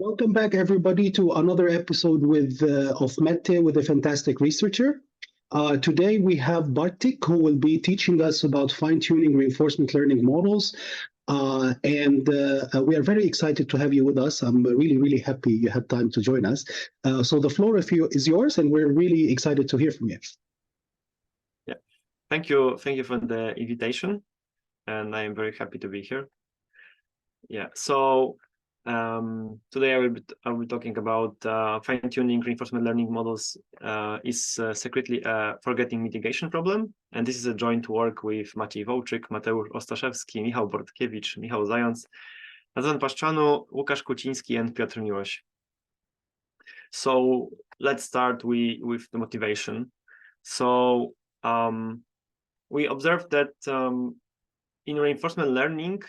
Welcome back, everybody, to another episode of Mette with a fantastic researcher. Today we have Bartik, who will be teaching us about fine-tuning reinforcement learning models. We are very excited to have you with us. I'm really, really happy you had time to join us. So the floor is yours, and we're really excited to hear from you. Yeah, thank you for the invitation, and I am very happy to be here. Yeah, so today I will be talking about fine-tuning reinforcement learning models is secretly a forgetting mitigation problem, and this is a joint work with Maciej Wołczyk, Mateusz Ostaszewski, Michał Bortkiewicz, Michał Zając, Nazwan Paszczanu, Łukasz Kuciński, and Piotr Miłoś. So let's start with the motivation. So we observed that in reinforcement learning,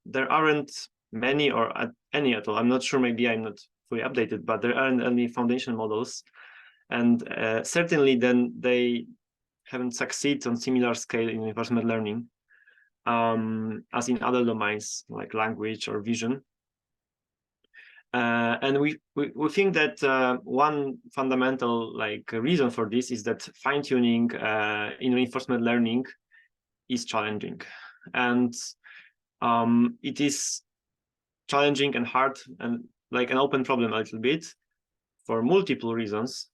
there aren't many or any at all. I'm not sure, maybe I'm not fully updated, but there aren't any foundation models. And certainly then they haven't succeeded on similar scale in reinforcement learning as in other domains like language or vision. And we think that one fundamental reason for this is that fine-tuning in reinforcement learning is challenging, and it is challenging and hard and like an open problem a little bit for multiple reasons.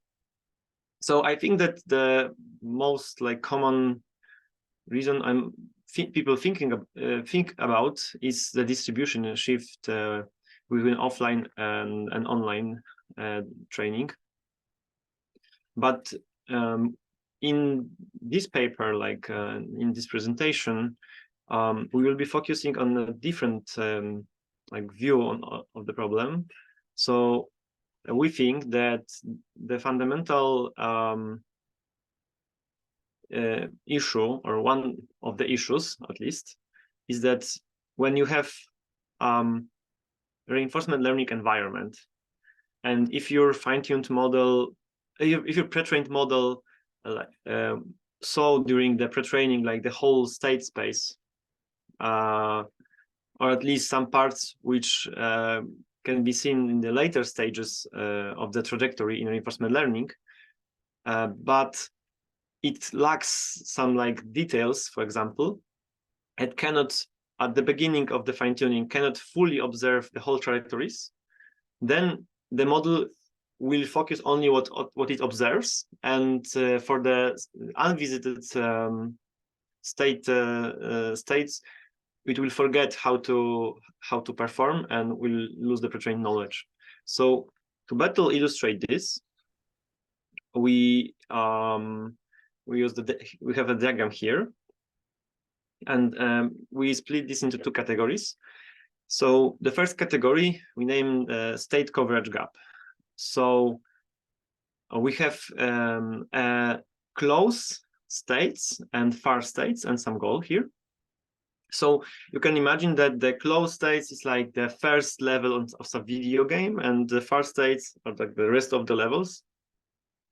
So I think that the most common reason people think about is the distribution shift within offline and online training. But in this paper, in this presentation, we will be focusing on a different view of the problem. So we think that the fundamental issue, or one of the issues at least, is that when you have reinforcement learning environment, and if your fine-tuned model, if your pre-trained model saw during the pre-training the whole state space, or at least some parts which can be seen in the later stages of the trajectory in reinforcement learning, but it lacks some details, for example. It cannot, at the beginning of the fine-tuning, cannot fully observe the whole trajectories. Then the model will focus only what it observes, and for the unvisited states, it will forget how to perform and will lose the pre-trained knowledge. So to better illustrate this, we have a diagram here, and we split this into two categories. So the first category we named state coverage gap. So we have close states and far states and some goal here. So you can imagine that the close states is like the first level of some video game, and the far states are like the rest of the levels.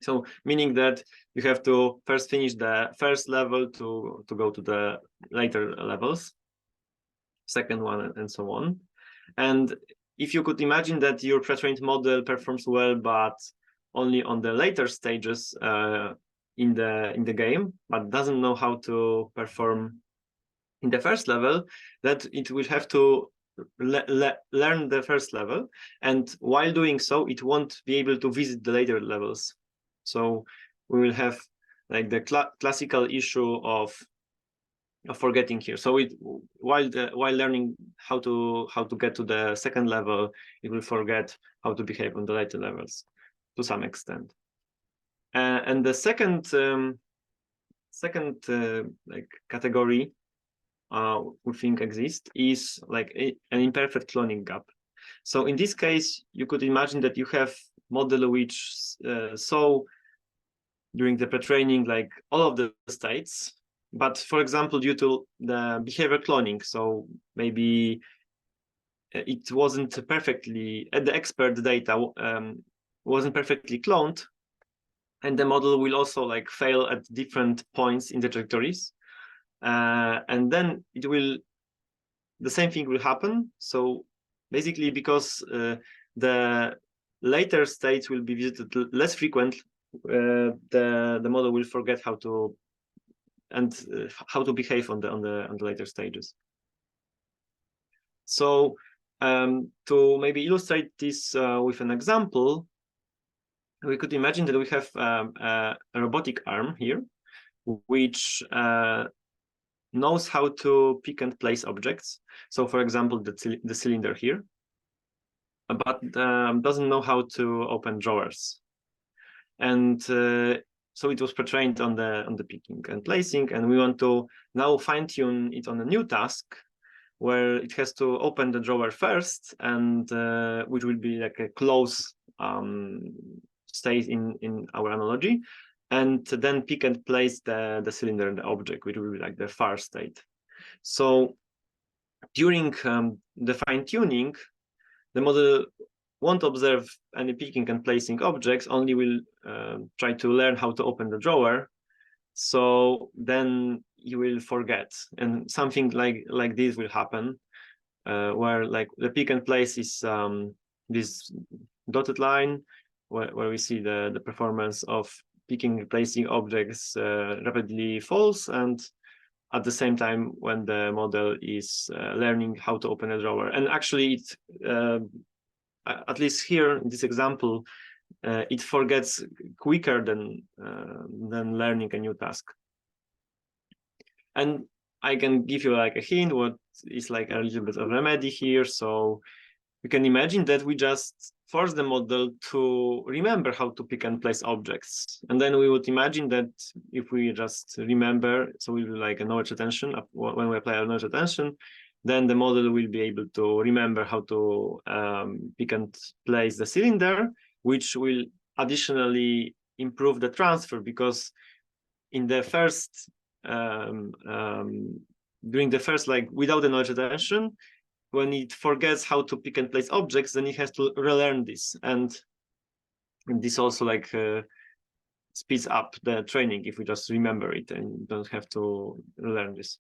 So meaning that you have to first finish the first level to go to the later levels, second one, and so on. And if you could imagine that your pre-trained model performs well, but only on the later stages in the game, but doesn't know how to perform in the first level, that it will have to learn the first level, and while doing so, it won't be able to visit the later levels. So we will have the classical issue of forgetting here. So while learning how to get to the second level, it will forget how to behave on the later levels to some extent. And the second category we think exists is an imperfect cloning gap. So in this case, you could imagine that you have model which saw during the pre-training all of the states, but for example, due to the behavior cloning, so maybe it wasn't perfectly, the expert data wasn't perfectly cloned, and the model will also fail at different points in the trajectories. And then the same thing will happen. So basically, because the later states will be visited less frequent, the model will forget how to behave on the later stages. So to maybe illustrate this with an example, we could imagine that we have a robotic arm here, which knows how to pick and place objects. So, for example, the cylinder here, but doesn't know how to open drawers. And so it was pre-trained on the picking and placing, and we want to now fine-tune it on a new task where it has to open the drawer first, and which will be like a close state in our analogy, and then pick and place the cylinder and the object, which will be like the far state. So during the fine-tuning, the model won't observe any picking and placing objects, only will try to learn how to open the drawer. So then you will forget, and something like this will happen, where like the pick and place is this dotted line, where we see the performance of picking and placing objects rapidly falls, and at the same time when the model is learning how to open a drawer. And actually it at least here in this example, it forgets quicker than learning a new task. And I can give you like a hint what is like a little bit of remedy here. So you can imagine that we just force the model to remember how to pick and place objects. And then we would imagine that if we just remember, so we will like a knowledge retention, when we apply our knowledge retention, then the model will be able to remember how to pick and place the cylinder, which will additionally improve the transfer, because in the first, during the first, like without the knowledge retention, when it forgets how to pick and place objects, then it has to relearn this. And this also like speeds up the training if we just remember it and don't have to learn this.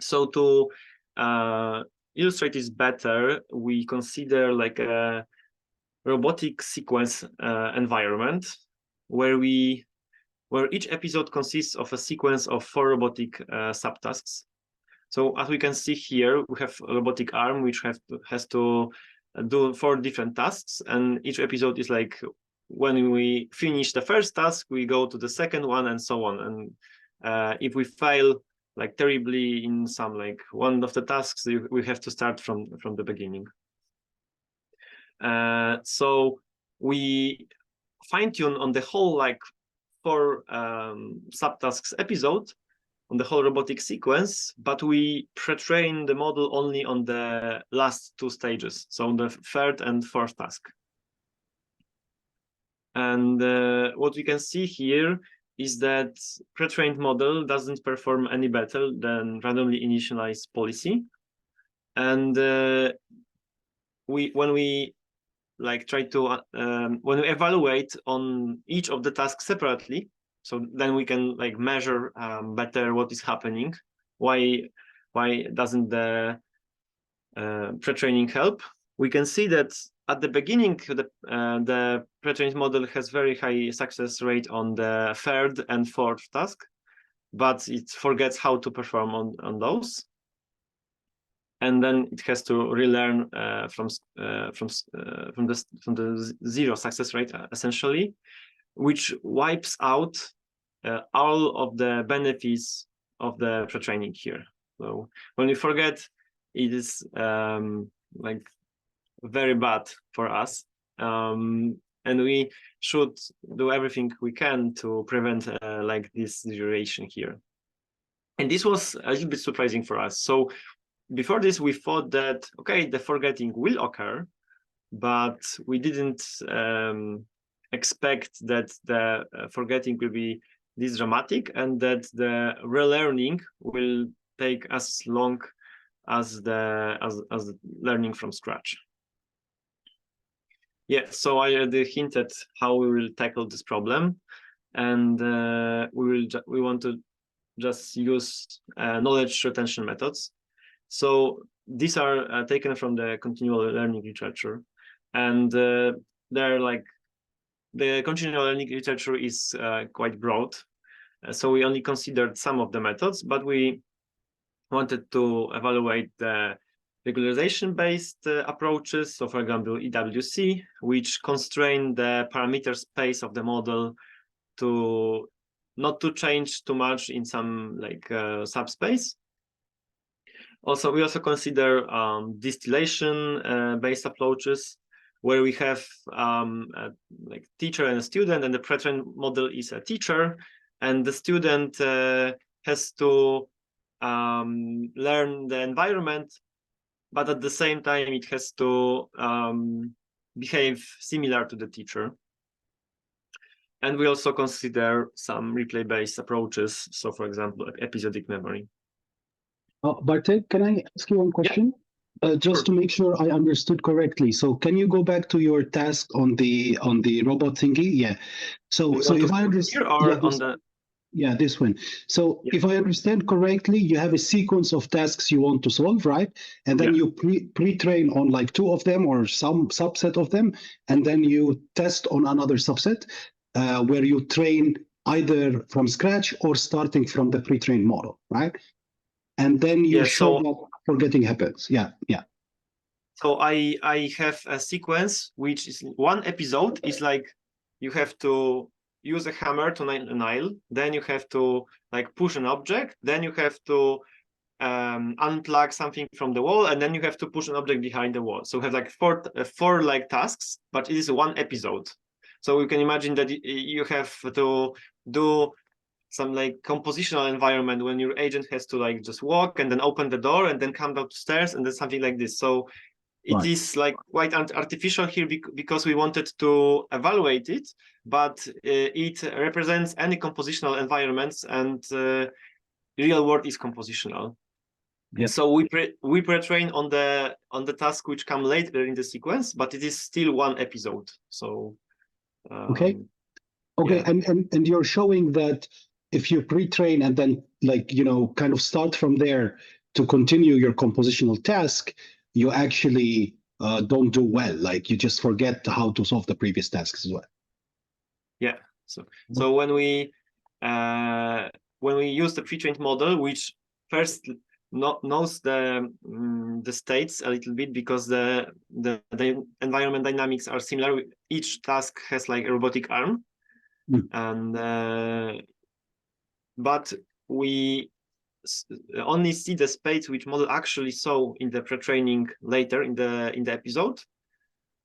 So to illustrate this better, we consider like a robotic sequence environment where each episode consists of a sequence of 4 robotic subtasks. So as we can see here, we have a robotic arm which has to do 4 different tasks, and each episode is like when we finish the first task, we go to the second one, and so on. And if we fail like terribly in some like one of the tasks, we have to start from the beginning. So we fine-tune on the whole like 4 subtasks episode, on the whole robotic sequence, but we pre-train the model only on the last 2 stages, so the 3rd and 4th task. And what we can see here is that pre-trained model doesn't perform any better than randomly initialized policy. And when we like try to when we evaluate on each of the tasks separately, so then we can like measure better what is happening. Why doesn't the pre-training help? We can see that at the beginning, the pre-trained model has very high success rate on the 3rd and 4th task, but it forgets how to perform on those. And then it has to relearn from the 0 success rate essentially, which wipes out all of the benefits of the pre-training here. So when we forget, it is like very bad for us, and we should do everything we can to prevent like this deterioration here. And this was a little bit surprising for us. So before this, we thought that, okay, the forgetting will occur, but we didn't expect that the forgetting will be this dramatic, and that the relearning will take as long as the learning from scratch. Yeah, so I already hinted how we will tackle this problem, and we want to just use knowledge retention methods. So these are taken from the continual learning literature, And they're like, the continual learning literature is quite broad. So we only considered some of the methods, but we wanted to evaluate the regularization-based approaches. So for example, EWC, which constrain the parameter space of the model to not to change too much in some like subspace. Also, we also consider distillation-based approaches, where we have like teacher and a student, and the pre-trained model is a teacher, and the student has to learn the environment, but at the same time it has to behave similar to the teacher. And we also consider some replay-based approaches. So for example, episodic memory. Bartek, can I ask you one question? Just to make sure I understood correctly. So can you go back to your task on the robot thingy? Yeah. So if I understand, this one. So if I understand correctly, you have a sequence of tasks you want to solve, right? And then you pre-train on like 2 of them or some subset of them, and then you test on another subset where you train either from scratch or starting from the pre-trained model, right? And then you show that forgetting happens. Yeah. So I have a sequence which is one episode is like you have to use a hammer to nail, then you have to like push an object, then you have to unplug something from the wall, and then you have to push an object behind the wall. So we have like four like tasks, but it is one episode. So you can imagine that you have to do some like compositional environment when your agent has to like just walk and then open the door and then come down the stairs and then something like this. So it is like quite artificial here because we wanted to evaluate it, but it represents any compositional environments, and real world is compositional. So we pre-train on the task which come later in the sequence, but it is still one episode. So okay, and you're showing that if you pre-train and then like kind of start from there to continue your compositional task, you actually don't do well. Like you just forget how to solve the previous tasks as well. Yeah. So when we use the pre-trained model, which first knows the states a little bit because the environment dynamics are similar. Each task has like a robotic arm, and but we only see the states which model actually saw in the pre-training later in the episode.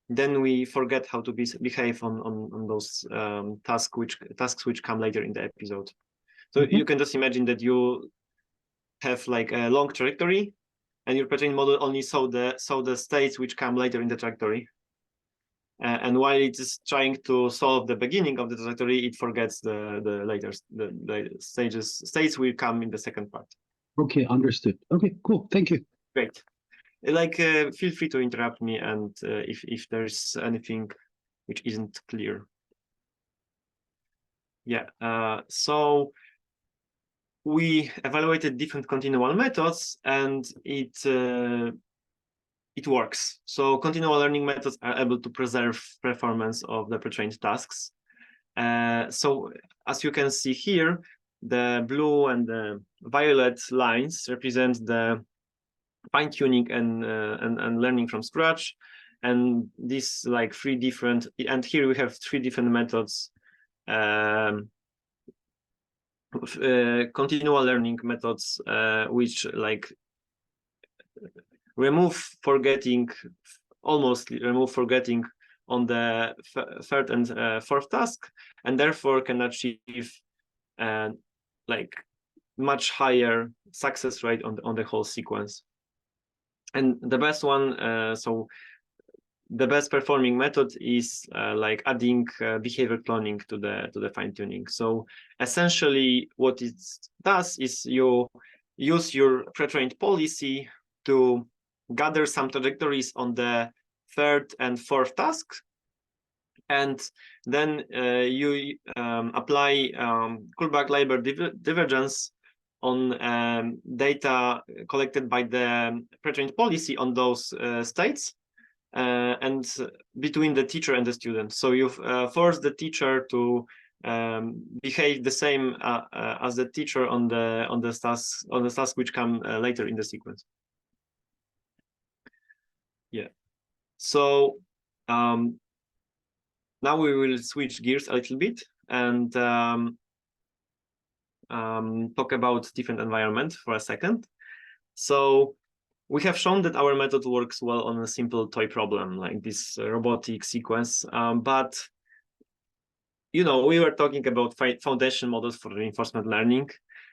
Then we forget how to behave on those tasks which come later in the episode. So you can just imagine that you have like a long trajectory, and your pre-trained model only saw the states which come later in the trajectory. And while it is trying to solve the beginning of the trajectory, it forgets the later states will come in the second part. Okay, understood. Okay, cool. Thank you. Great. Like feel free to interrupt me, and if there's anything which isn't clear. So we evaluated different continual methods, and it works. So continual learning methods are able to preserve performance of the pre-trained tasks. So as you can see here, the blue and the violet lines represent the fine-tuning and learning from scratch, and these like 3 different, and here we have 3 different methods, continual learning methods, which like almost remove forgetting on the third and fourth task, and therefore can achieve like much higher success rate on the whole sequence. And the best one, so the best performing method is like adding behavior cloning to the fine tuning. So essentially what it does is you use your pre-trained policy to gather some trajectories on the third and fourth tasks, and then you apply Kullback-Leibler divergence on data collected by the pre-trained policy on those states, and between the teacher and the student. So you force the teacher to behave the same as the teacher on the task which come later in the sequence. Yeah. So now we will switch gears a little bit and talk about different environment for a second. So we have shown that our method works well on a simple toy problem like this robotic sequence, but you know, we were talking about foundation models for reinforcement learning.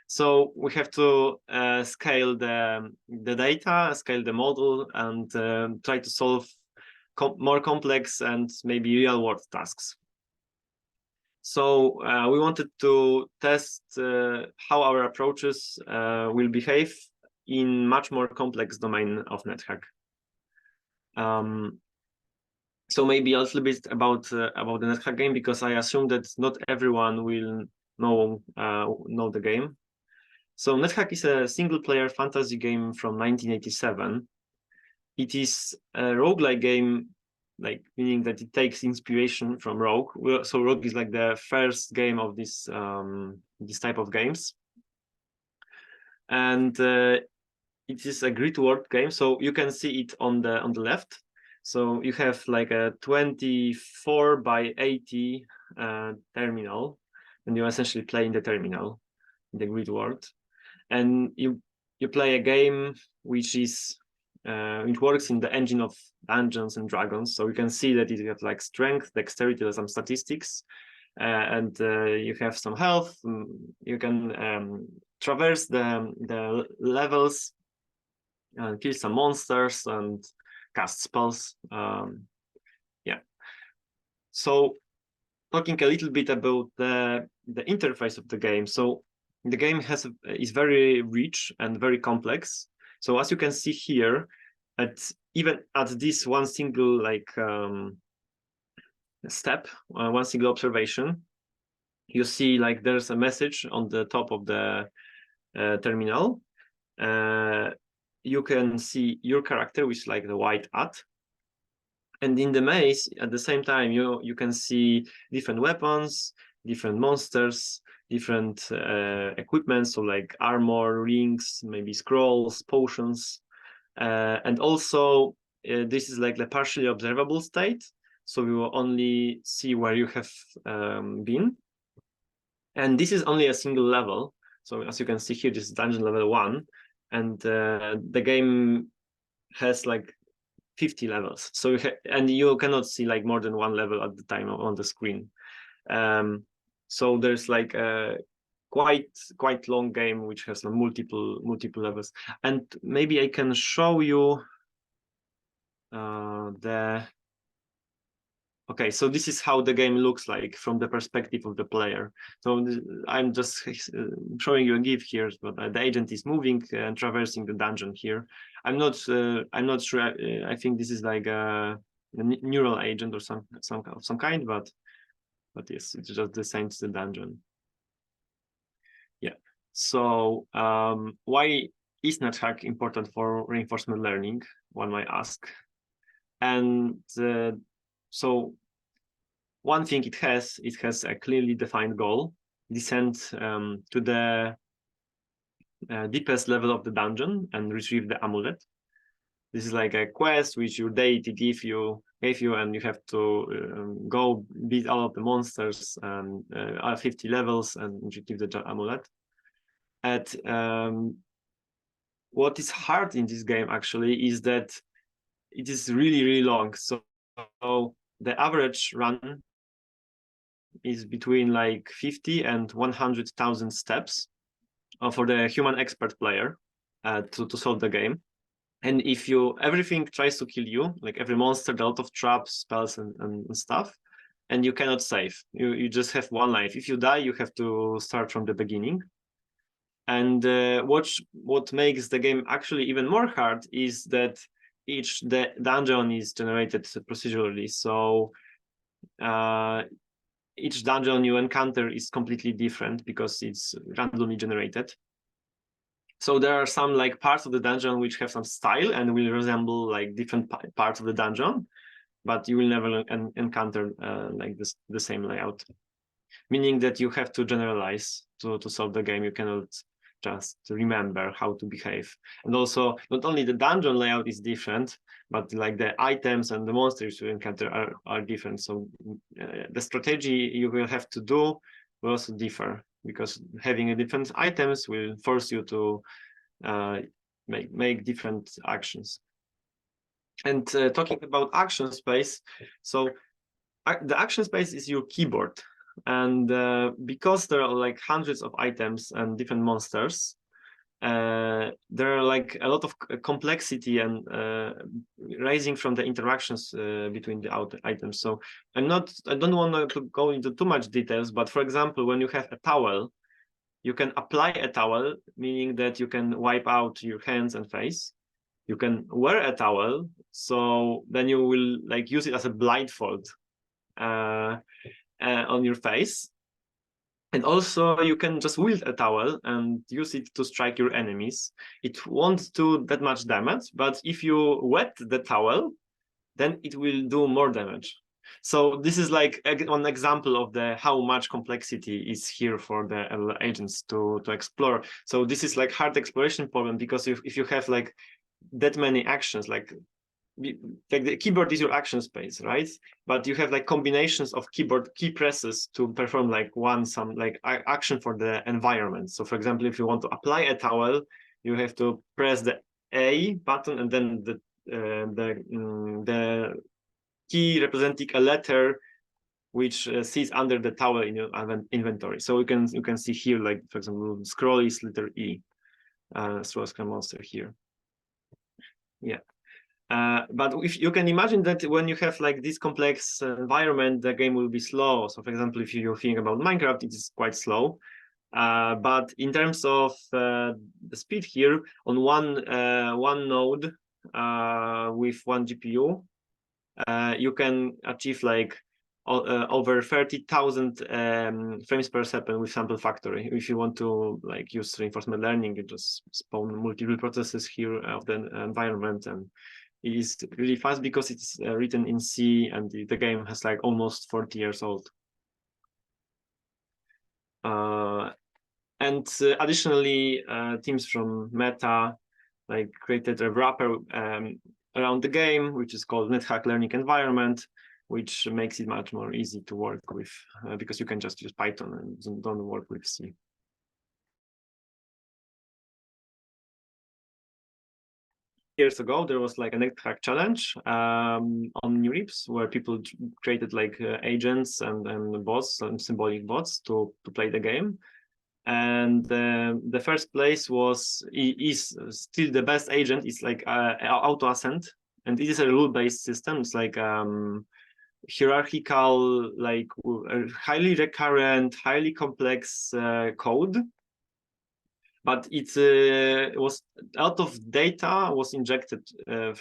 So we have to scale the data, scale the model, and try to solve more complex and maybe real world tasks. So we wanted to test how our approaches will behave in much more complex domain of NetHack. So maybe a little bit about the NetHack game, because I assume that not everyone will know the game. So NetHack is a single-player fantasy game from 1987. It is a roguelike game, like meaning that it takes inspiration from Rogue. So Rogue is like the first game of this this type of games, and it is a grid world game. So you can see it on the left. So you have like a 24 by 80 terminal, and you essentially play in the terminal, in the grid world, and you play a game which is it works in the engine of Dungeons and Dragons. So you can see that it has like strength, dexterity, some statistics, and you have some health. You can traverse the levels, kill some monsters, and cast spells. Yeah. So talking a little bit about the interface of the game. So the game is very rich and very complex. So as you can see here, even at this one single step, one single observation, you see like there's a message on the top of the terminal. You can see your character, which is like the white at. And in the maze, at the same time, you can see different weapons, different monsters, different equipment, so like armor, rings, maybe scrolls, potions. And also, this is like the partially observable state. So you will only see where you have been. And this is only a single level. So as you can see here, this is dungeon level 1. And the game has like 50 levels. So and you cannot see like more than one level at the time on the screen. So there's like a quite long game which has multiple levels. And maybe I can show you okay, so this is how the game looks like from the perspective of the player. So I'm just showing you a GIF here, but the agent is moving and traversing the dungeon here. I'm not sure. I think this is like a neural agent or some kind, but yes, it just descends the dungeon. Yeah. So why is NetHack important for reinforcement learning? One might ask. And so one thing it has a clearly defined goal: descend to the deepest level of the dungeon and retrieve the amulet. This is like a quest which your deity gave you, and you have to go beat all of the monsters and 50 levels and retrieve the amulet. And what is hard in this game actually is that it is really long. So the average run is between like 50 and 100,000 steps for the human expert player to solve the game. And if everything tries to kill you, like every monster, a lot of traps, spells, and stuff, and you cannot save. You just have one life. If you die, you have to start from the beginning. And what makes the game actually even more hard is that each dungeon is generated procedurally. So each dungeon you encounter is completely different because it's randomly generated. So there are some like parts of the dungeon which have some style and will resemble like different parts of the dungeon, but you will never encounter like the same layout. Meaning that you have to generalize to solve the game. You cannot just remember how to behave. And also, not only the dungeon layout is different, but like the items and the monsters you encounter are different. So the strategy you will have to do will also differ, because having a different items will force you to make different actions. And talking about action space, so the action space is your keyboard. And because there are like hundreds of items and different monsters, there are like a lot of complexity and rising from the interactions between the items. So I don't want to go into too much details, but for example, when you have a towel, you can apply a towel, meaning that you can wipe out your hands and face. You can wear a towel, so then you will like use it as a blindfold on your face. And also you can just wield a towel and use it to strike your enemies. It won't do that much damage, but if you wet the towel, then it will do more damage. So this is like one example of the how much complexity is here for the agents to explore. So this is like hard exploration problem, because if you have like that many actions, like the keyboard is your action space, right? But you have like combinations of keyboard key presses to perform like some like action for the environment. So for example, if you want to apply a towel, you have to press the A button and then the key representing a letter which sits under the towel in your inventory. So you can see here, like for example, scroll is letter E, scroll monster here. Yeah. But if you can imagine that when you have like this complex environment, the game will be slow. So for example, if you're thinking about Minecraft, it is quite slow. But in terms of the speed here, on one node with one GPU, you can achieve like over 30,000 frames per second with sample factory. If you want to like use reinforcement learning, you just spawn multiple processes here of the environment, and it is really fast because it's written in C, and the game has like almost 40 years old. And additionally, teams from Meta like created a wrapper around the game, which is called NetHack Learning Environment, which makes it much more easy to work with because you can just use Python and don't work with C. Years ago, there was like a NetHack challenge on NeurIPS where people created like agents and bots and symbolic bots to play the game. And the first place is still the best agent is like auto ascent, and it is a rule-based system. It's like hierarchical, like highly recurrent, highly complex code. But it was a lot of data was injected to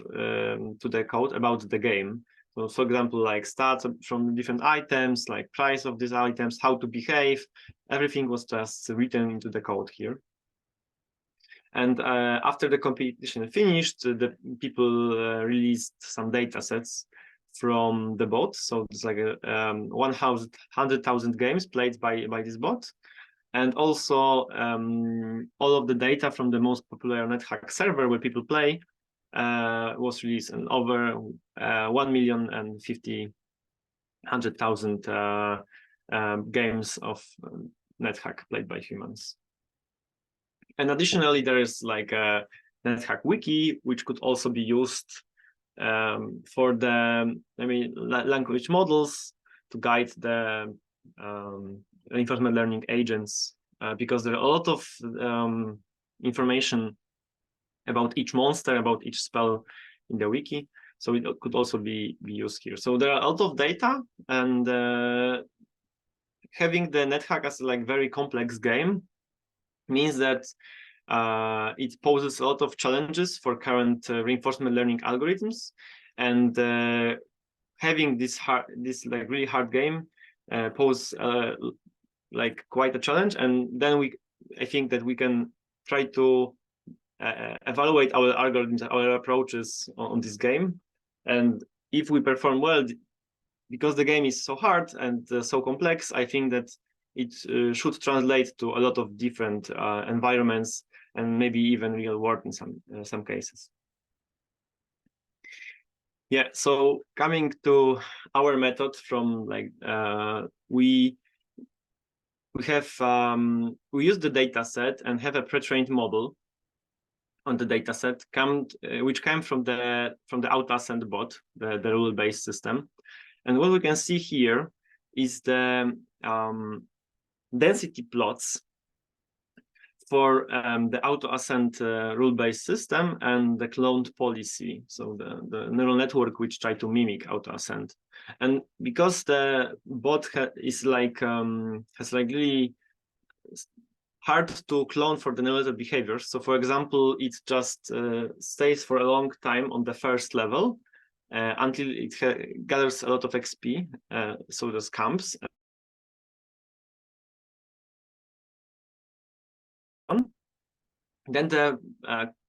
the code about the game. So, for example, like stats from different items, like price of these items, how to behave, everything was just written into the code here. And after the competition finished, the people released some data sets from the bot. So it's like 100,000 games played by this bot. And also all of the data from the most popular NetHack server where people play was released, and over 1,050,000 games of NetHack played by humans. And additionally, there is like a NetHack wiki, which could also be used for the language models to guide the reinforcement learning agents, because there are a lot of information about each monster, about each spell in the wiki. So it could also be used here. So there are a lot of data, and having the NetHack as like very complex game means that it poses a lot of challenges for current reinforcement learning algorithms, and having this like really hard game pose like quite a challenge. And then I think that we can try to evaluate our algorithms, our approaches on this game. And if we perform well, because the game is so hard and so complex, I think that it should translate to a lot of different environments and maybe even real world in some cases. Yeah, so coming to our method from like we use the data set and have a pre-trained model on the data set which came from the AutoAssent bot, the rule-based system. And what we can see here is the density plots for the AutoAssent rule-based system and the cloned policy, so the neural network which try to mimic AutoAssent. And because the bot is like has like really hard to clone for the neural network behaviors. So, for example, it just stays for a long time on the first level until it gathers a lot of XP, so those camps. Then the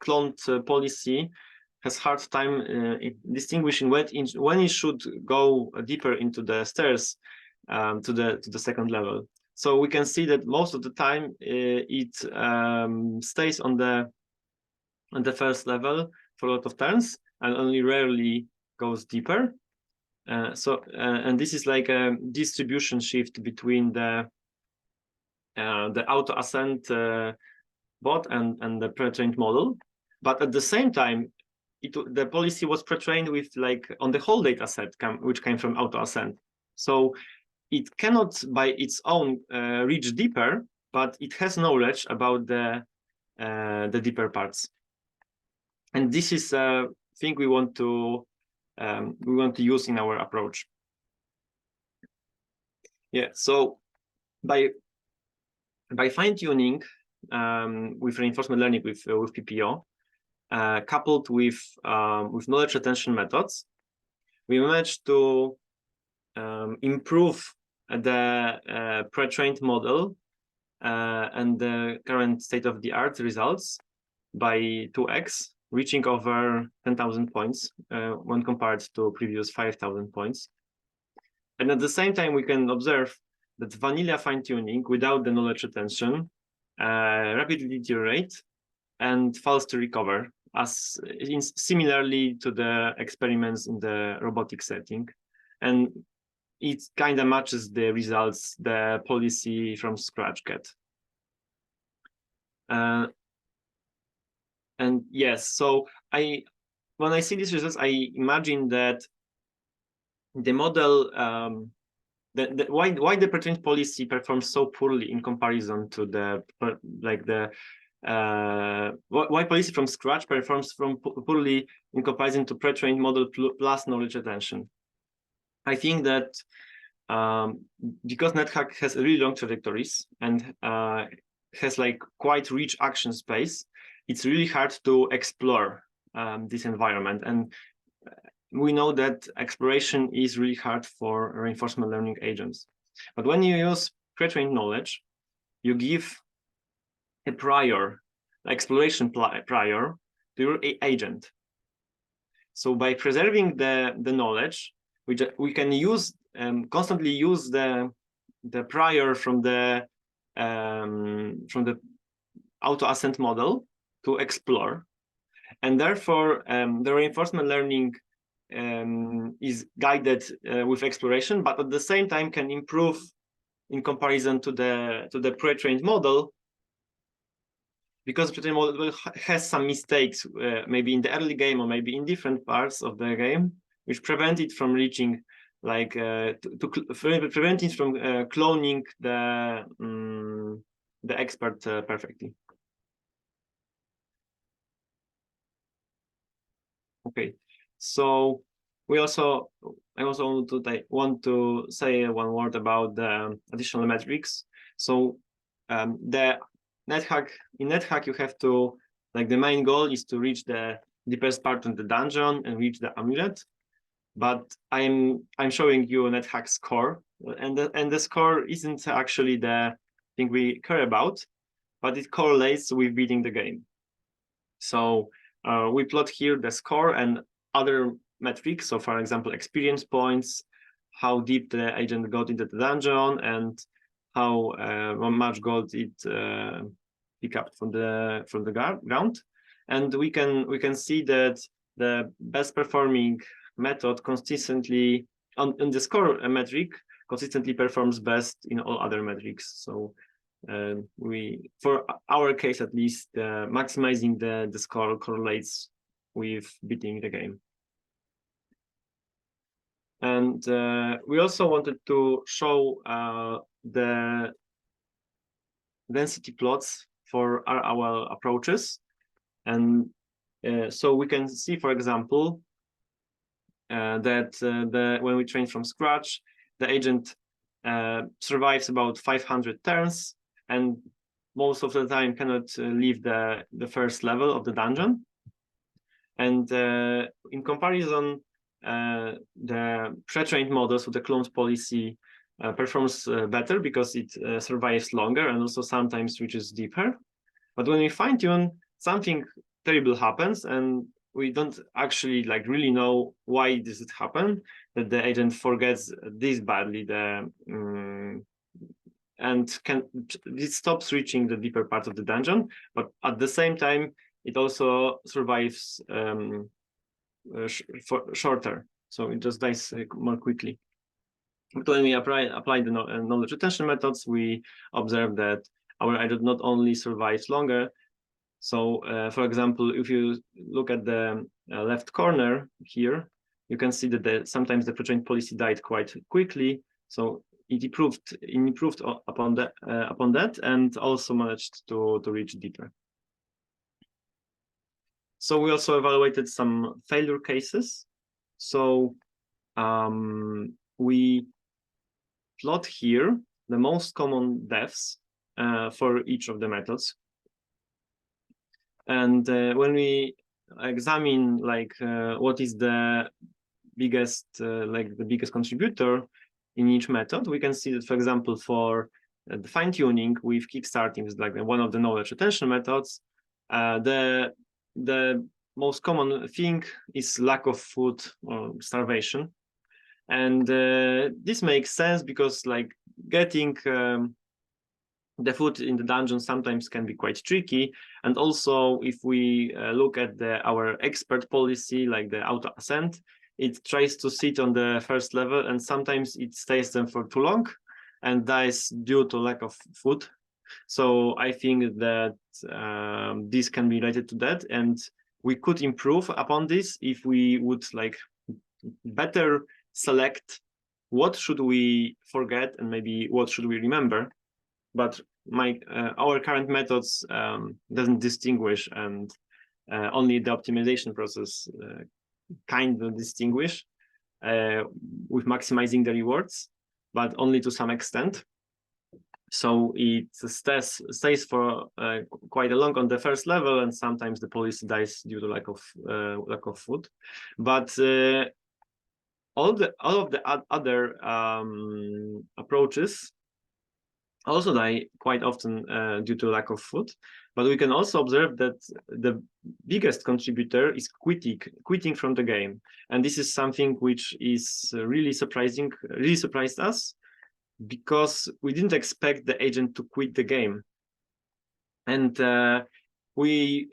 cloned policy has hard time distinguishing when it should go deeper into the stairs to the second level. So we can see that most of the time it stays on the first level for a lot of turns and only rarely goes deeper. And this is like a distribution shift between the AutoAssent bot and the pre-trained model. But at the same time, the policy was pre-trained with like on the whole data set which came from AutoAssent. So it cannot by its own reach deeper, but it has knowledge about the deeper parts. And this is a thing we want to use in our approach. Yeah, so by fine-tuning with reinforcement learning with PPO, coupled with knowledge retention methods, we managed to improve the pre-trained model and the current state-of-the-art results by 2x, reaching over 10,000 points when compared to previous 5,000 points. And at the same time, we can observe that vanilla fine-tuning without the knowledge retention rapidly deteriorate and fails to recover, as similarly to the experiments in the robotic setting. And it kind of matches the results the policy from scratch get. And yes, so when I see these results, I imagine that the model, why the pre-trained policy performs so poorly in comparison to why policy from scratch performs poorly in comparison to pre-trained model plus knowledge retention. I think that because NetHack has really long trajectories and has like quite rich action space, it's really hard to explore this environment. And we know that exploration is really hard for reinforcement learning agents. But when you use pre-trained knowledge, you give a prior, exploration prior to your agent. So by preserving the knowledge, we can use constantly use the prior from the AutoAssent model to explore, and therefore the reinforcement learning is guided with exploration, but at the same time can improve in comparison to the pre-trained model, because pre-trained model has some mistakes maybe in the early game or maybe in different parts of the game, which prevent it from reaching like prevent it from cloning the expert perfectly. Okay, so I also want to say one word about the additional metrics. So in NetHack you have to, like, the main goal is to reach the deepest part of the dungeon and reach the amulet. But I'm showing you a NetHack score, and the score isn't actually the thing we care about, but it correlates with beating the game. So we plot here the score and other metrics. So for example, experience points, how deep the agent got into the dungeon, and how much gold it picked up from the ground. And we can see that the best performing method consistently on the score metric consistently performs best in all other metrics. So for our case at least, maximizing the score correlates with beating the game. And we also wanted to show the density plots for our approaches. And so we can see, for example, that when we train from scratch, the agent survives about 500 turns, and most of the time cannot leave the first level of the dungeon. And in comparison, the pre-trained models with the cloned policy performs better because it survives longer and also sometimes reaches deeper. But when we fine-tune, something terrible happens, and we don't actually really know why this would happen, that the agent forgets this badly and it stops reaching the deeper part of the dungeon, but at the same time it also survives shorter, so it just dies more quickly. But when we apply the knowledge retention methods, we observe that our agent not only survives longer. So for example, if you look at the left corner here, you can see that sometimes the pre-trained policy died quite quickly. So it improved upon that and also managed to reach deeper. So we also evaluated some failure cases. So we plot here the most common deaths for each of the methods. And when we examine what is the biggest contributor in each method, we can see that, for example, for the fine-tuning with kickstarting is one of the knowledge retention methods. The most common thing is lack of food or starvation, and this makes sense because getting the food in the dungeon sometimes can be quite tricky. And also, if we look at our expert policy, like the auto ascent, it tries to sit on the first level, and sometimes it stays there for too long and dies due to lack of food. So I think that this can be related to that, and we could improve upon this if we would better select what should we forget and maybe what should we remember. But our current methods doesn't distinguish, and only the optimization process kind of distinguish with maximizing the rewards, but only to some extent. So it stays for quite a long on the first level, and sometimes the policy dies due to lack of food. But all of the other approaches also die quite often due to lack of food. But we can also observe that the biggest contributor is quitting from the game, and this is something which is really surprised us, because we didn't expect the agent to quit the game. And we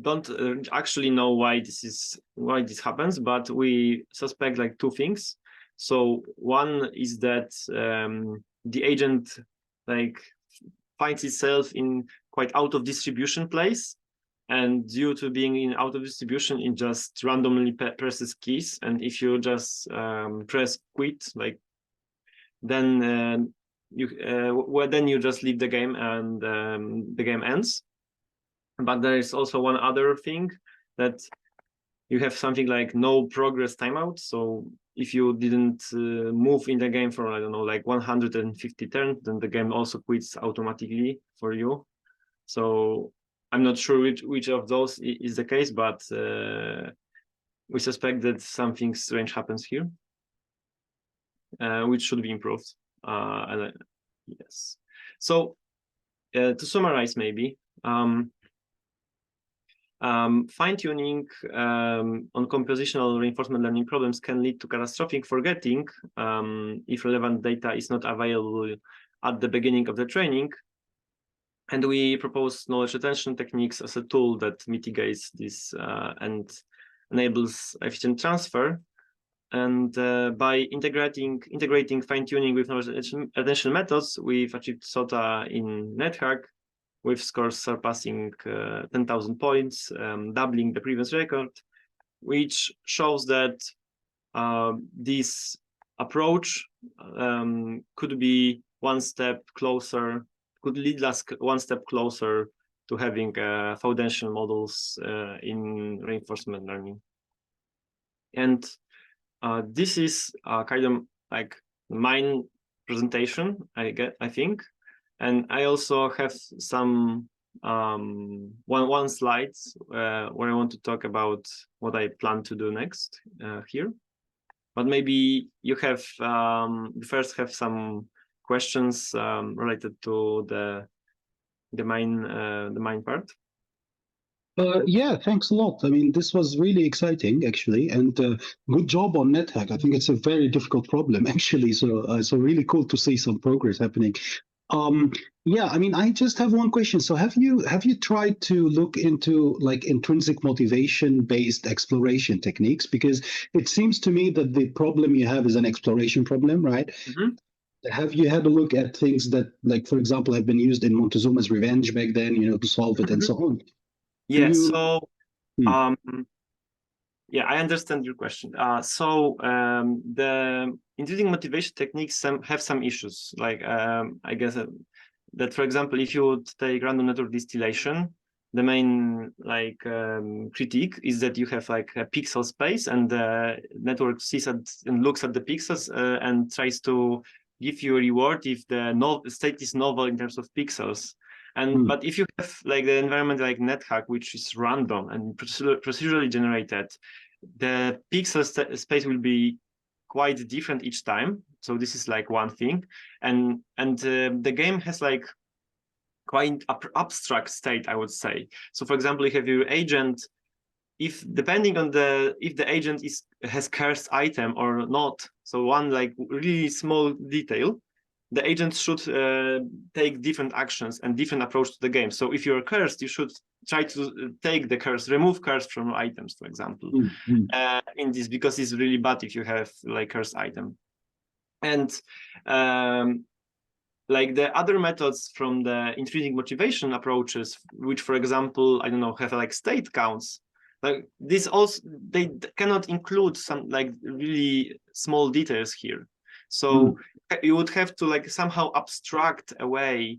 don't actually know why this happens, but we suspect two things. So one is that the agent finds itself in quite out of distribution place, and due to being in out of distribution, it just randomly presses keys, and if you just press quit, then you just leave the game, and the game ends. But there is also one other thing, that you have something like no progress timeout. So if you didn't move in the game for 150 turns, then the game also quits automatically for you. So I'm not sure which of those is the case, but we suspect that something strange happens here, which should be improved. Yes. So to summarize, maybe fine-tuning on compositional reinforcement learning problems can lead to catastrophic forgetting if relevant data is not available at the beginning of the training. And we propose knowledge retention techniques as a tool that mitigates this and enables efficient transfer. And by integrating fine-tuning with knowledge retention methods, we've achieved SOTA in NetHack, with scores surpassing 10,000 points, doubling the previous record, which shows that this approach could be one step closer, could lead us one step closer to having foundational models in reinforcement learning. And this is kind of like the main presentation, I think. And I also have some one slide where I want to talk about what I plan to do next here. But maybe you have first have some questions related to the main part. Yeah, thanks a lot. I mean, this was really exciting, actually, and good job on NetHack. I think it's a very difficult problem, actually. So really cool to see some progress happening. Yeah, I mean, I just have one question. So have you tried to look into like intrinsic motivation-based exploration techniques? Because it seems to me that the problem you have is an exploration problem, right? Mm-hmm. Have you had a look at things that, like, for example, have been used in Montezuma's Revenge back then, to solve it and so on? Yeah, you- so yeah, I understand your question. The intrinsic motivation techniques have some issues. Like I guess that, for example, if you would take random network distillation, the main critique is that you have like a pixel space, and the network sees and looks at the pixels and tries to give you a reward if the state is novel in terms of pixels. And but if you have like the environment like NetHack, which is random and procedurally generated, the pixel space will be quite different each time. So this is like one thing, and the game has like quite abstract state, I would say. So for example, you have your agent. If depending on if the agent has cursed item or not, so one like really small detail, the agent should take different actions and different approach to the game. So if you're cursed, you should try to take the curse, remove curse from items, for example, in this, because it's really bad if you have like cursed item. And like the other methods from the intrinsic motivation approaches, which, for example, I don't know, have like state counts, like this also, they cannot include some like really small details here. So you would have to like somehow abstract away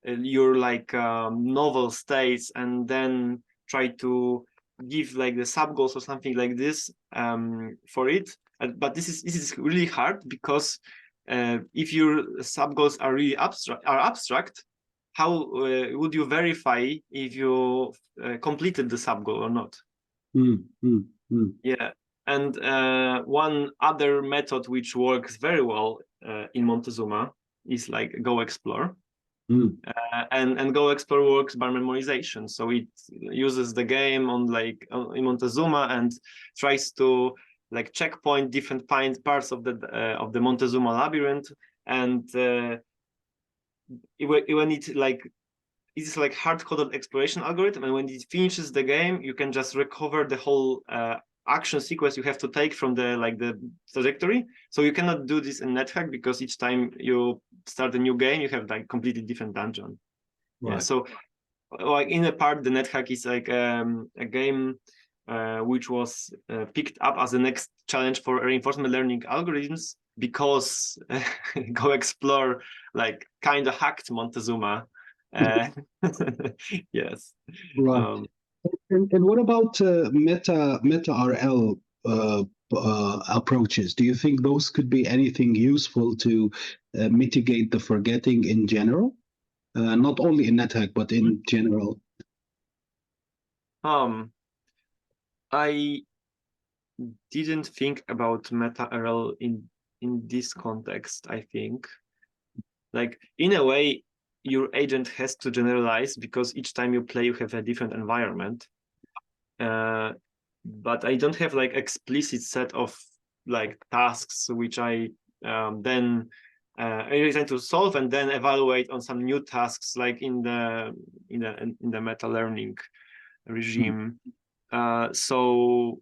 your like novel states and then try to give like the sub goals or something like this for it. But this is really hard because if your sub goals are really abstract, how would you verify if you completed the sub goal or not? Yeah, and one other method which works very well in Montezuma is like Go Explore. And Go Explore works by memorization, so it uses the game on like in Montezuma and tries to like checkpoint different parts of the Montezuma labyrinth, and when it like it's like hard-coded exploration algorithm, and when it finishes the game, you can just recover the whole action sequence you have to take from the trajectory. So you cannot do this in NetHack because each time you start a new game, you have like completely different dungeon. Right. Yeah, so like in a part, the NetHack is like a game which was picked up as the next challenge for reinforcement learning algorithms because Go Explore like kind of hacked Montezuma. Yes. Right. And what about meta RL approaches? Do you think those could be anything useful to mitigate the forgetting in general? Not only in NetHack, but in general. I didn't think about meta RL in this context. I think, like in a way, your agent has to generalize because each time you play, you have a different environment. but I don't have like explicit set of like tasks which I then try to solve and then evaluate on some new tasks like in the meta learning regime. So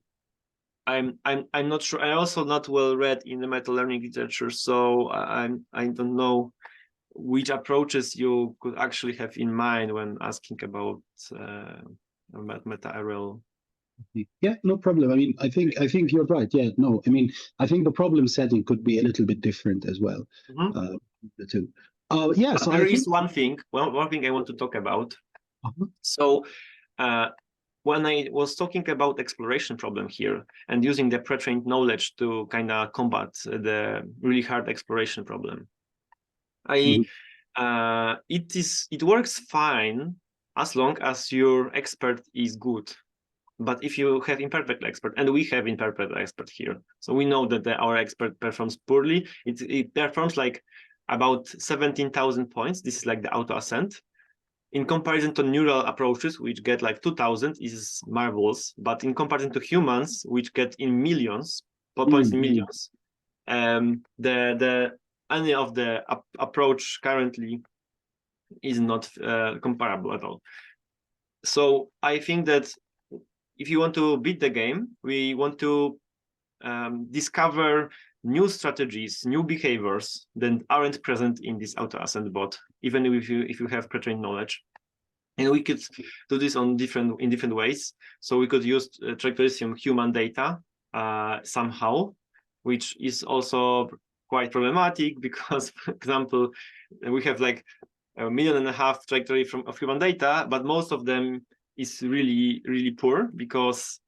I'm not sure. I'm also not well read in the meta learning literature, so I don't know which approaches you could actually have in mind when asking about meta RL. Yeah, no problem. I mean, I think you're right. Yeah, no, I mean, I think the problem setting could be a little bit different as well. The two. Yeah, but so there I think is one thing I want to talk about. Uh-huh. So when I was talking about exploration problem here and using the pre-trained knowledge to kind of combat the really hard exploration problem, it works fine as long as your expert is good. But if you have imperfect expert, and we have imperfect expert here, so we know that our expert performs poorly. It performs like about 17,000 points. This is like the auto ascent. In comparison to neural approaches, which get like 2,000, is marvelous. But in comparison to humans, which get in millions, points in millions, the any of the approach currently is not comparable at all. So I think that if you want to beat the game, we want to discover new strategies, new behaviors that aren't present in this auto ascent bot, even if you have pre-trained knowledge. And we could do this in different ways. So we could use trajectories from human data somehow, which is also quite problematic because, for example, we have like 1.5 million trajectory of human data, but most of them is really poor because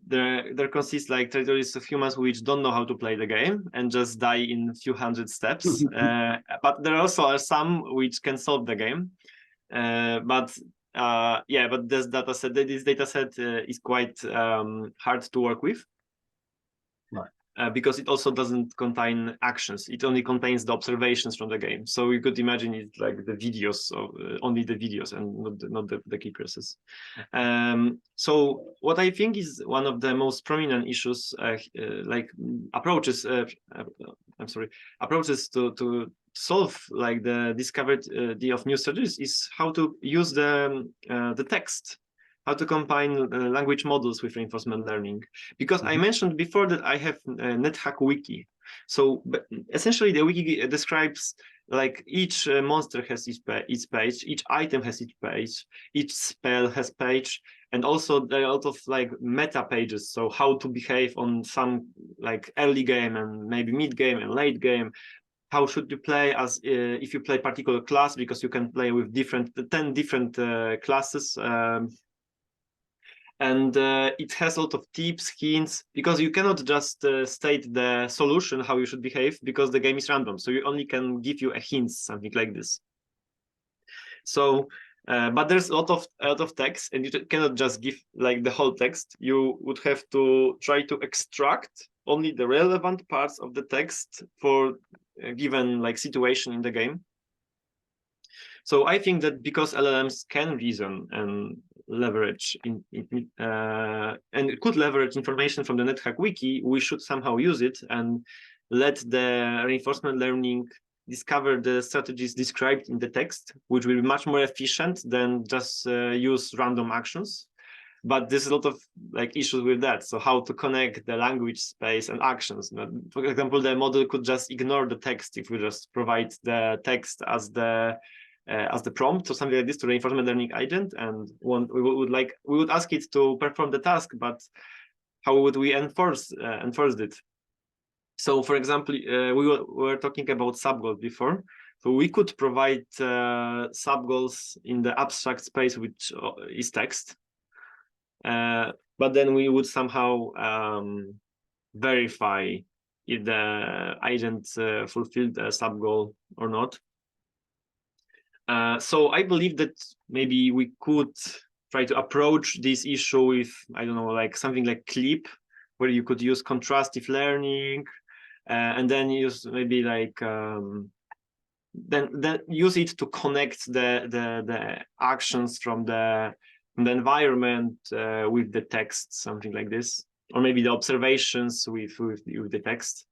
there consists like trajectories of humans which don't know how to play the game and just die in a few hundred steps. But there also are some which can solve the game. But this data set is quite hard to work with. Right. Because it also doesn't contain actions. It only contains the observations from the game. So we could imagine it like the videos, of, only the videos and not the key presses. So what I think is one of the most prominent issues, like approaches, approaches to solve like the discovery of new strategies is how to use the text, how to combine language models with reinforcement learning. Because I mentioned before that I have NetHack Wiki. So essentially the wiki describes like each monster has its page, each item has its page, each spell has page, and also there are a lot of like meta pages. So how to behave on some like early game and maybe mid game and late game. How should you play as if you play particular class, because you can play with 10 different classes. And it has a lot of tips, hints, because you cannot just state the solution how you should behave, because the game is random. So you only can give you a hint, something like this. So, but there's a lot of text, and you cannot just give like the whole text. You would have to try to extract only the relevant parts of the text for a given like situation in the game. So I think that because LLMs can reason and leverage and could leverage information from the NetHack Wiki, we should somehow use it and let the reinforcement learning discover the strategies described in the text, which will be much more efficient than just use random actions. But there's a lot of like issues with that. So how to connect the language space and actions? For example, the model could just ignore the text if we just provide the text as the prompt or something like this to reinforcement learning agent, and we would ask it to perform the task, but how would we enforce it? So, for example, we were talking about sub-goals before. So we could provide sub-goals in the abstract space, which is text, but then we would somehow verify if the agent fulfilled the sub-goal or not. So I believe that maybe we could try to approach this issue with, I don't know, like something like Clip, where you could use contrastive learning, and then use maybe like then use it to connect the actions from the the environment with the text, something like this, or maybe the observations with the text.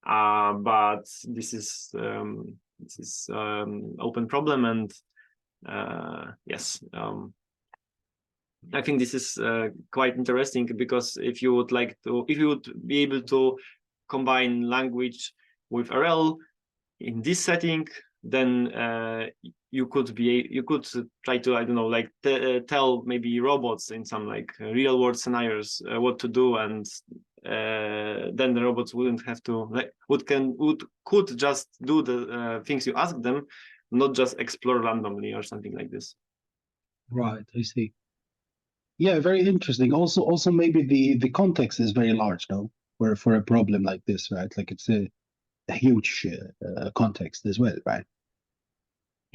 But this is open problem, and yes, I think this is quite interesting, because if you would be able to combine language with RL in this setting, then you could try to, I don't know, like tell maybe robots in some like real world scenarios what to do, and then the robots wouldn't have to could just do the things you ask them, not just explore randomly or something like this. Right, I see. Yeah, very interesting. Also maybe the context is very large, no? For a problem like this, right? Like it's a huge context as well, right?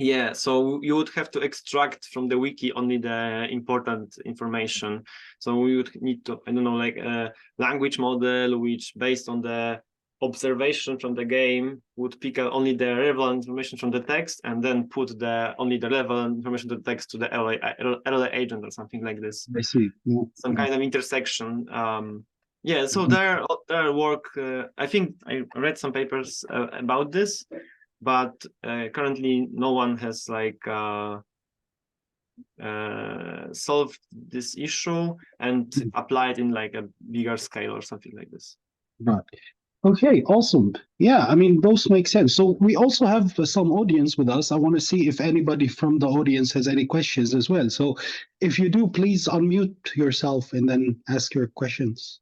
Yeah, so you would have to extract from the wiki only the important information. So we would need to, I don't know, like a language model which, based on the observation from the game, would pick up only the relevant information from the text, and then put only the relevant information to the text to the LA agent or something like this. I see. Yeah, Some yeah. kind of intersection. Yeah, so Mhm. their work, I think I read some papers about this, but currently no one has like solved this issue and applied in like a bigger scale or something like this. Right. Okay, awesome. Yeah, I mean, those make sense. So we also have some audience with us. I want to see if anybody from the audience has any questions as well. So if you do, please unmute yourself and then ask your questions.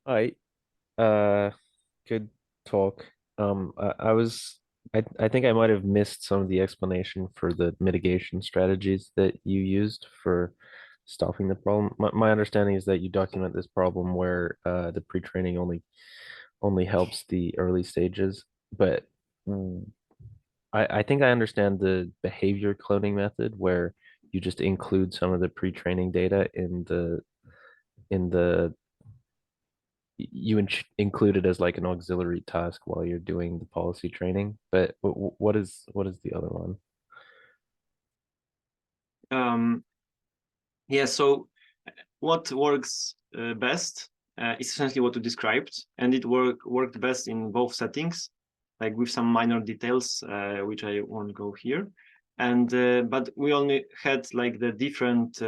Hi, good talk. I think I might have missed some of the explanation for the mitigation strategies that you used for stopping the problem. My understanding is that you document this problem where the pre-training only helps the early stages, but mm, I think I understand the behavior cloning method where you just include some of the pre-training data in the you include it as like an auxiliary task while you're doing the policy training. But what is the other one? Yeah, so what works best is essentially what you described, and it worked best in both settings, like with some minor details, which I won't go here. And but we only had like the different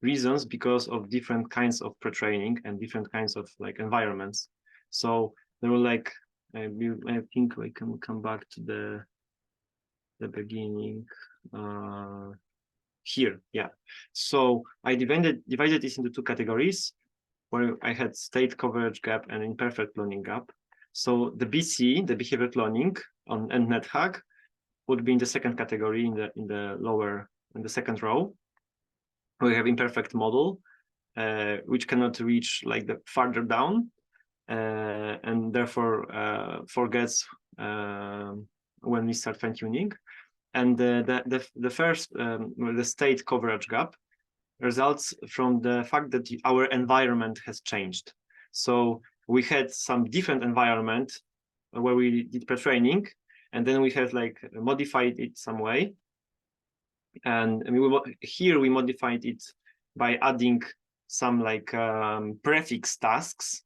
reasons because of different kinds of pre-training and different kinds of like environments. So there were like, I think we can come back to the beginning. Here, yeah. So I divided this into two categories, where I had state coverage gap and imperfect cloning gap. So the BC, the behavior cloning on and NetHack, would be in the second category, in the second row. We have imperfect model, which cannot reach like the farther down, and therefore forgets when we start fine tuning. And the first, the state coverage gap, results from the fact that our environment has changed. So we had some different environment where we did pre-training, and then we have like modified it some way. And here we modified it by adding some like prefix tasks,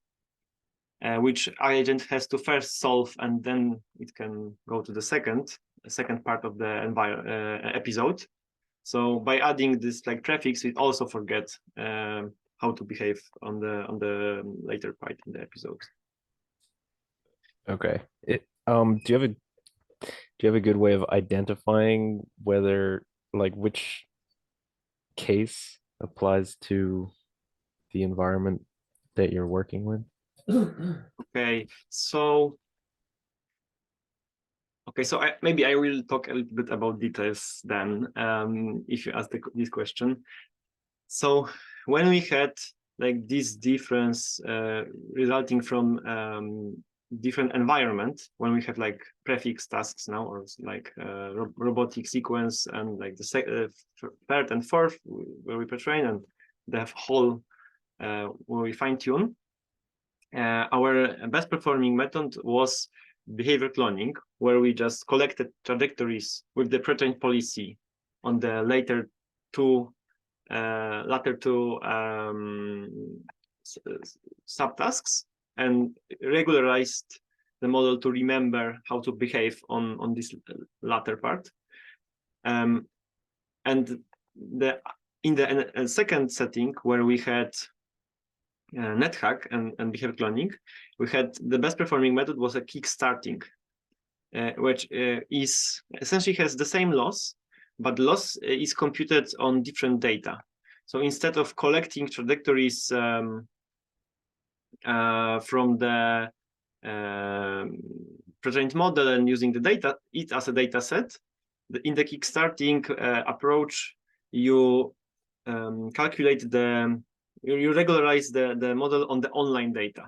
which our agent has to first solve, and then it can go to the second part of the episode. So by adding this like prefix, we also forget how to behave on the later part in the episode. Okay. Do you have a good way of identifying whether like which case applies to the environment that you're working with? Okay, so maybe I will talk a little bit about details then, if you ask this question. So when we had like this difference resulting from different environment when we have like prefix tasks now, or like robotic sequence, and like the third and fourth where we pre-train, and the whole where we fine tune. Our best performing method was behavior cloning, where we just collected trajectories with the pre-trained policy on the latter two subtasks, and regularized the model to remember how to behave on this latter part. And in the second setting, where we had NetHack and behavior cloning, we had the best performing method was a kickstarting, which is essentially has the same loss, but loss is computed on different data. So instead of collecting trajectories from the pre-trained model and using the data, it as a data set, in the kickstarting approach, you calculate you regularize the model on the online data.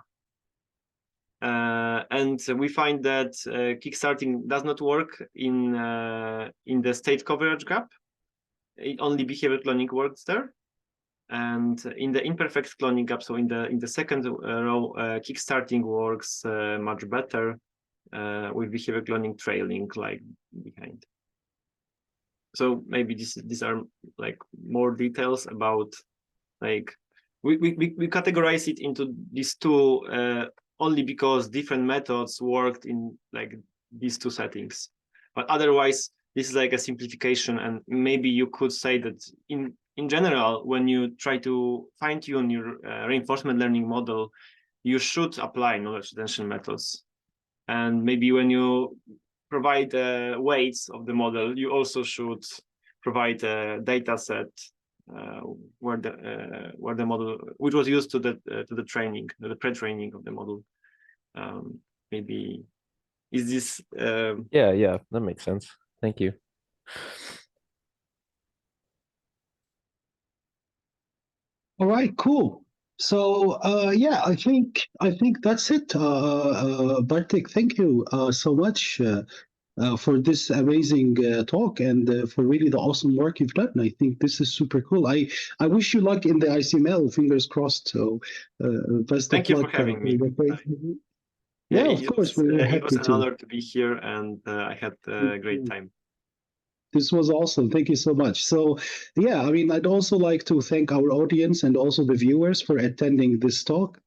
And we find that kickstarting does not work in the state coverage gap. Only behavior cloning works there. And in the imperfect cloning gap, so in the second row, kickstarting works much better with behavior cloning trailing like behind. So maybe these are like more details about like we categorize it into these two only because different methods worked in like these two settings. But otherwise, this is like a simplification, and maybe you could say that in general, when you try to fine-tune your reinforcement learning model, you should apply knowledge retention methods. And maybe when you provide weights of the model, you also should provide a data set where the model, which was used to the training, the pre-training of the model. Maybe is this? Yeah, that makes sense. Thank you. All right, cool. So yeah, I think that's it. Bartek, thank you so much for this amazing talk, and for really the awesome work you've done. I think this is super cool. I wish you luck in the ICML. Fingers crossed. So best Thank of you luck. for having me. Yeah, of course, we're it was happy an to. honor to be here, and I had a great time. This was awesome. Thank you so much. So, yeah, I mean, I'd also like to thank our audience and also the viewers for attending this talk.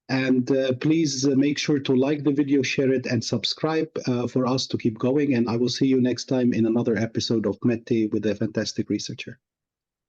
And please make sure to like the video, share it, and subscribe for us to keep going. And I will see you next time in another episode of Mette with a fantastic researcher.